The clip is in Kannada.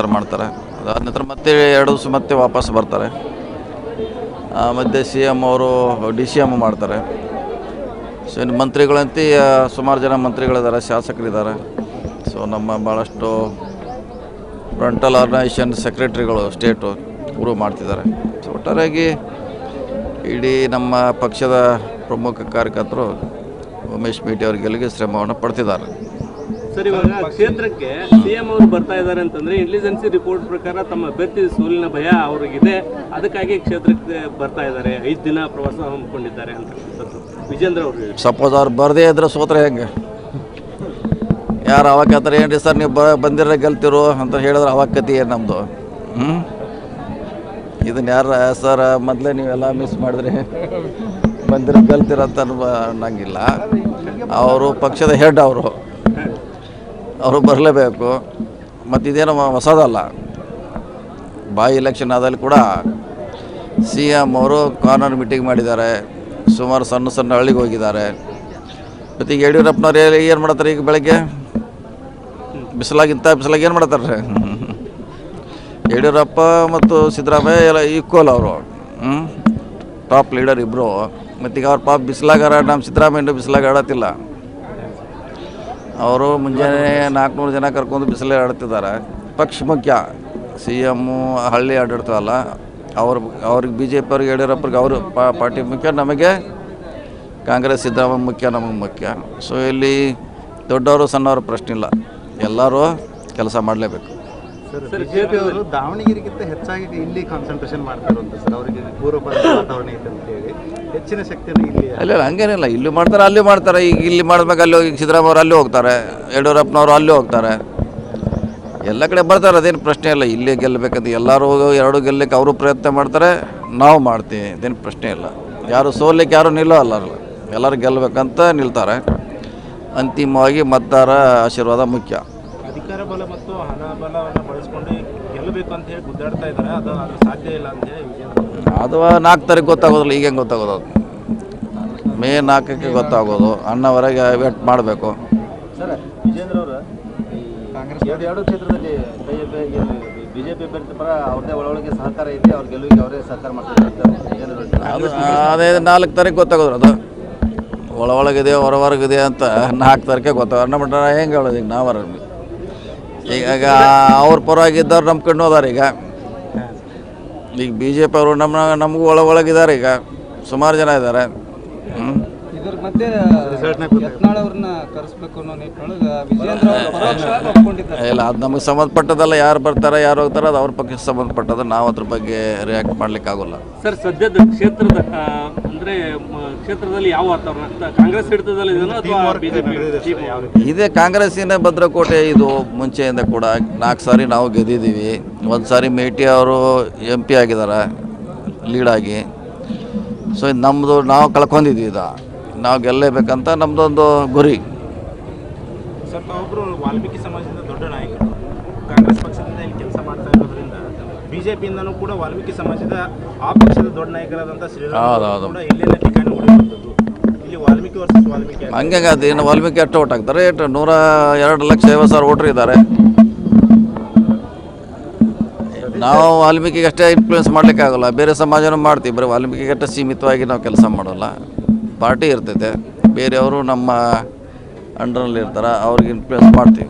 ಪ್ರಚಾರ ಮಾಡ್ತಾರೆ. ಅದಾದ ನಂತರ ಮತ್ತೆ 2 ದಿವಸ ಮತ್ತೆ ವಾಪಸ್ ಬರ್ತಾರೆ. ಮಧ್ಯೆ CM ಅವರು DCM ಮಾಡ್ತಾರೆ. ಸೊ ಇನ್ನು ಮಂತ್ರಿಗಳಂತೆ ಸುಮಾರು ಜನ ಮಂತ್ರಿಗಳಿದ್ದಾರೆ, ಶಾಸಕರಿದ್ದಾರೆ. ಸೊ ನಮ್ಮ ಭಾಳಷ್ಟು ಫ್ರಂಟಲ್ ಆರ್ಗನೈಸೇಷನ್ ಸೆಕ್ರೆಟರಿಗಳು ಸ್ಟೇಟು ಇವರು ಮಾಡ್ತಿದ್ದಾರೆ. ಸೊ ಒಟ್ಟಾರೆಯಾಗಿ ಇಡೀ ನಮ್ಮ ಪಕ್ಷದ ಪ್ರಮುಖ ಕಾರ್ಯಕರ್ತರು ಉಮೇಶ್ ಮೇಟಿ ಅವ್ರ ಗೆಲುವಿಗೆ ಶ್ರಮವನ್ನು ಪಡ್ತಿದ್ದಾರೆ. ಸರ್, ಇವಾಗ ಕ್ಷೇತ್ರಕ್ಕೆ CM ಅವರು ಬರ್ತಾ ಇದ್ದಾರೆ ಅಂತಂದ್ರೆ ಇಂಟೆಲಿಜೆನ್ಸಿ ರಿಪೋರ್ಟ್ ಪ್ರಕಾರ ತಮ್ಮ ಅಭ್ಯರ್ಥಿ ಸೋಲಿನ ಭಯ ಅವ್ರಿಗಿದೆ, ಅದಕ್ಕಾಗಿ ಕ್ಷೇತ್ರಕ್ಕೆ ಬರ್ತಾ ಇದ್ದಾರೆ, 5 ದಿನ ಪ್ರವಾಸ ಹಮ್ಮಿಕೊಂಡಿದ್ದಾರೆ ಅಂತ ವಿಜೇಂದ್ರ ಅವರು. ಸಪೋಸ್ ಅವ್ರು ಬರದೇ ಇದ್ರೆ ಸೋತ್ರೆ ಹೆಂಗೆ? ಯಾರು ಅವಾಗ ಹೇಳ್ತಾರೆ, ಏನು ರೀ ಸರ್ ನೀವು ಬಂದಿರೋ ಗೆಲ್ತಿರೋ ಅಂತ ಹೇಳಿದ್ರೆ ಅವಾಗ ಕತಿ ಏನು ನಮ್ಮದು? ಇದನ್ನು ಯಾರು ಸರ್ ಮೊದಲೇ ನೀವೆಲ್ಲ ಮಿಸ್ ಮಾಡಿದ್ರೆ ಬಂದಿರೋ ಗೆಲ್ತಿರಂತ ಅನ್ನಂಗಿಲ್ಲ. ಅವರು ಪಕ್ಷದ ಹೆಡ್, ಅವರು ಬರಲೇಬೇಕು. ಮತ್ತು ಇದೇನು ಹೊಸದಲ್ಲ. ಬಾಯಿ ಎಲೆಕ್ಷನ್ ಆದಲ್ಲಿ ಕೂಡ CM ಅವರು ಕಾರ್ನರ್ ಮೀಟಿಂಗ್ ಮಾಡಿದ್ದಾರೆ, ಸುಮಾರು ಸಣ್ಣ ಸಣ್ಣ ಹಳ್ಳಿಗೆ ಹೋಗಿದ್ದಾರೆ. ಮತ್ತು ಈಗ ಯಡಿಯೂರಪ್ಪನವ್ರು ಏನು ಮಾಡ್ತಾರೆ? ಈಗ ಬೆಳಗ್ಗೆ ಬಿಸಿಲಾಗಿ ಏನು ಮಾಡ್ತಾರೆ? ಯಡಿಯೂರಪ್ಪ ಮತ್ತು ಸಿದ್ದರಾಮಯ್ಯ ಎಲ್ಲ ಈಕ್ವಲ್, ಅವರು ಟಾಪ್ ಲೀಡರ್ ಇಬ್ಬರು. ಮತ್ತೀಗ ಅವ್ರ ಪಾಪ ಬಿಸಿಲಾಗಾರ, ನಮ್ಮ ಸಿದ್ದರಾಮಯ್ಯ ಬಿಸಿಲಾಗ ಆಡತ್ತಿಲ್ಲ. ಅವರು ಮುಂಜಾನೆ 400 ಜನ ಕರ್ಕೊಂಡು ಬಿಸಿಲೇ ಆಡ್ತಿದ್ದಾರೆ. ಪಕ್ಷ ಮುಖ್ಯ, CM ಹಳ್ಳಿ ಆಡಿರ್ತಾವಲ್ಲ ಅವ್ರಿಗೆ BJP ಅವ್ರಿಗೆ ಯಡಿಯೂರಪ್ಪರಿಗೆ ಅವರು ಪಾರ್ಟಿ ಮುಖ್ಯ, ನಮಗೆ ಕಾಂಗ್ರೆಸ್ ಸಿದ್ದರಾಮಯ್ಯ ಮುಖ್ಯ, ನಮಗೆ ಮುಖ್ಯ. ಸೊ ಇಲ್ಲಿ ದೊಡ್ಡವರು ಸಣ್ಣವರು ಪ್ರಶ್ನೆ ಇಲ್ಲ, ಎಲ್ಲರೂ ಕೆಲಸ ಮಾಡಲೇಬೇಕು. ಸರ್, BJP ಅವರು ದಾವಣಗೆರೆಗಿಂತ ಹೆಚ್ಚಾಗಿ ಇಲ್ಲಿ ಕಾನ್ಸಂಟ್ರೇಷನ್ ಮಾಡ್ತಾರಂತ ಸರ್, ಅವರಿಗೆ ಪೂರ್ವಪರ ವಾತಾವರಣ ಇದೆ ಅಂತ ಹೇಳಿ ಹೆಚ್ಚಿನ ಶಕ್ತಿಯನ್ನು ಇಲ್ಲಿ. ಅಲ್ಲ ಹಂಗೇನಿಲ್ಲ, ಇಲ್ಲಿ ಮಾಡ್ತಾರೆ ಅಲ್ಲಿ ಮಾಡ್ತಾರೆ. ಈಗ ಇಲ್ಲಿ ಮಾಡಿದ್ಮೇಲೆ ಅಲ್ಲಿ ಹೋಗಿ ಸಿದ್ದರಾಮಯ್ಯವ್ರು ಅಲ್ಲಿ ಹೋಗ್ತಾರೆ, ಯಡಿಯೂರಪ್ಪನವರು ಅಲ್ಲಿ ಹೋಗ್ತಾರೆ, ಎಲ್ಲ ಕಡೆ ಬರ್ತಾರೆ. ಅದೇನು ಪ್ರಶ್ನೆ ಇಲ್ಲ. ಇಲ್ಲಿ ಗೆಲ್ಲಬೇಕಂತ ಎಲ್ಲರೂ 2 ಗೆಲ್ಲಕ್ಕೆ ಅವರು ಪ್ರಯತ್ನ ಮಾಡ್ತಾರೆ, ನಾವು ಮಾಡ್ತೀವಿ, ಅದೇನು ಪ್ರಶ್ನೆ ಇಲ್ಲ. ಯಾರು ಸೋಲಿಕ್ಕೆ ಯಾರು ನಿಲ್ಲೋಲ್ಲ, ಎಲ್ಲರೂ ಗೆಲ್ಲಬೇಕಂತ ನಿಲ್ತಾರೆ. ಅಂತಿಮವಾಗಿ ಮತದಾರ ಆಶೀರ್ವಾದ ಮುಖ್ಯ. ಅಧಿಕಾರ ಬಲ ಮತ್ತು ಹಣ ಬಲವನ್ನು ಬಳಸ್ಕೊಂಡು ಗೆಲ್ಲಬೇಕು ಅಂತ ಹೇಳಿ ಗುದ್ದಾಡ್ತಾ ಇದ್ದಾರೆ, ಅದು ಸಾಧ್ಯ ಇಲ್ಲ ಅಂತ ಹೇಳಿ ಅದು 4 ತಾರೀಕು ಗೊತ್ತಾಗೋದಿಲ್ಲ. ಈಗ ಹೆಂಗೆ ಗೊತ್ತಾಗೋದು? ಅದು ಮೇ 4ಕ್ಕೆ ಗೊತ್ತಾಗೋದು. ಅನ್ನವರೆಗೆ ವೇಟ್ ಮಾಡಬೇಕು. ಸರ್, ವಿಜೇಂದ್ರ ಅವರು ಕಾಂಗ್ರೆಸ್ 2 ಕ್ಷೇತ್ರದಲ್ಲಿ BJP ಅಭ್ಯರ್ಥಿ ಪರ ಅವ್ರದ್ದೇ ಒಳಗೆ ಸಹಕಾರ ಇದೆ, ಅವ್ರ ಗೆಲುವಿಗೆ ಅವರೇ ಸಹಕಾರ ಮಾಡ್ತಾರೆ. ಅದೇ 4 ತಾರೀಕು ಗೊತ್ತಾಗೋದು. ಅದು ಒಳಗಿದೆ ಹೊರಗಿದೆ ಅಂತ 4 ತಾರೀಕೆ ಗೊತ್ತಾಗ. ನಮ್ಮ ಹೆಂಗೆ ಹೇಳೋದು? ಈಗ ನಾವು ಈಗ ಅವ್ರ ಪರವಾಗಿದ್ದವ್ರು ನಮ್ಮ ಕಣ್ಣು ಹೋದಾರೆ. ಈಗ BJP ಅವರು ನಮಗೂ ಒಳಗಿದ್ದಾರೆ. ಈಗ ಸುಮಾರು ಜನ ಇದ್ದಾರೆ. ಇದ್ರ ಮಧ್ಯೆ ಯತ್ನಾಳ್ ಅವ್ರನ್ನ ಕರೆಸ್ಬೇಕು ಅನ್ನೋ ನಿಟ್ಟಿನೊಳಗೆ ವಿಜೇಂದ್ರ ಒಪ್ಕೊಂಡಿದ್ದಾರೆ. ಇಲ್ಲ, ಅದು ನಮಗೆ ಸಂಬಂಧಪಟ್ಟದಲ್ಲ. ಯಾರು ಬರ್ತಾರೆ ಯಾರು ಹೋಗ್ತಾರೆ ಅದು ಅವ್ರ ಪಕ್ಷಕ್ಕೆ ಸಂಬಂಧಪಟ್ಟದ್ದು. ನಾವು ಅದ್ರ ಬಗ್ಗೆ ರಿಯಾಕ್ಟ್ ಮಾಡ್ಲಿಕ್ಕೆ ಆಗೋಲ್ಲ. ಸರ್, ಸದ್ಯದ ಕ್ಷೇತ್ರದ ಅಂದ್ರೆ ಕ್ಷೇತ್ರದಲ್ಲಿ ಯಾವ ವಾತಾವರಣ? ಕಾಂಗ್ರೆಸ್ ಹಿಡಿತದಲ್ಲಿ ಇದೆಯೋ ಅಥವಾ BJP? ಇದೇ ಕಾಂಗ್ರೆಸ್ಸಿನ ಭದ್ರಕೋಟೆ. ಇದು ಮುಂಚೆಯಿಂದ ಕೂಡ 4 ಸಾರಿ ನಾವು ಗೆದ್ದಿದ್ದೀವಿ. 1 ಸಾರಿ ಮೇಟಿ ಅವರು MP ಆಗಿದ್ದಾರೆ ಲೀಡಾಗಿ. ಸೊ ಇದು ನಮ್ಮದು, ನಾವು ಕಳ್ಕೊಂಡಿದ್ದೀವಿ. ನಾವು ಗೆಲ್ಲೇಬೇಕಂತ ನಮ್ಮದೊಂದು ಗುರಿ. ಸರ್, ತಾವೊಬ್ಬರು ವಾಲ್ಮೀಕಿ ಸಮಾಜದ ದೊಡ್ಡ ನಾಯಕರು, ಕಾಂಗ್ರೆಸ್ ಪಕ್ಷದಿಂದ ಇಲ್ಲಿ ಕೆಲಸ ಮಾಡ್ತಾ ಇರೋದ್ರಿಂದ BJPಯಿಂದನೂ ಕೂಡ ವಾಲ್ಮೀಕಿ ಸಮಾಜದ ಆ ಪಕ್ಷದ ದೊಡ್ಡ ನಾಯಕರಾದಂಥ ಶ್ರೀರಾಮ್ ಕೂಡ ಇಲ್ಲೇನೇ ಠಿಕಾಣಿ ಹೊಡೆಯುವಂಥದ್ದು. ಇಲ್ಲಿ ವಾಲ್ಮೀಕಿ ವರ್ಸಸ್ ವಾಲ್ಮೀಕಿ ಹಂಗೆ ಅದು ಏನು ವಾಲ್ಮೀಕಿ ಅಷ್ಟು ಓಟ್ ಹಾಕ್ತಾರೆ? 102,50,000 ವೋಟ್ರ್ ಇದ್ದಾರೆ. ನಾವು ವಾಲ್ಮೀಕಿಗೆ ಅಷ್ಟೇ ಇನ್ಫ್ಲೂಯೆನ್ಸ್ ಮಾಡಲಿಕ್ಕೆ ಆಗೋಲ್ಲ. ಬೇರೆ ಸಮಾಜನೂ ಮಾಡ್ತೀವಿ, ಬರೀ ವಾಲ್ಮೀಕಿಗೆ ಅಷ್ಟೇ ಸೀಮಿತವಾಗಿ ನಾವು ಕೆಲಸ ಮಾಡೋಲ್ಲ. ಪಾರ್ಟಿ ಇರ್ತೈತೆ, ಬೇರೆಯವರು ನಮ್ಮ ಅಂಡರ್ನಲ್ಲಿ ಇರ್ತಾರೆ, ಅವ್ರಿಗೆ ಇನ್ಫ್ಲೂಯೆನ್ಸ್ ಮಾಡ್ತೀವಿ.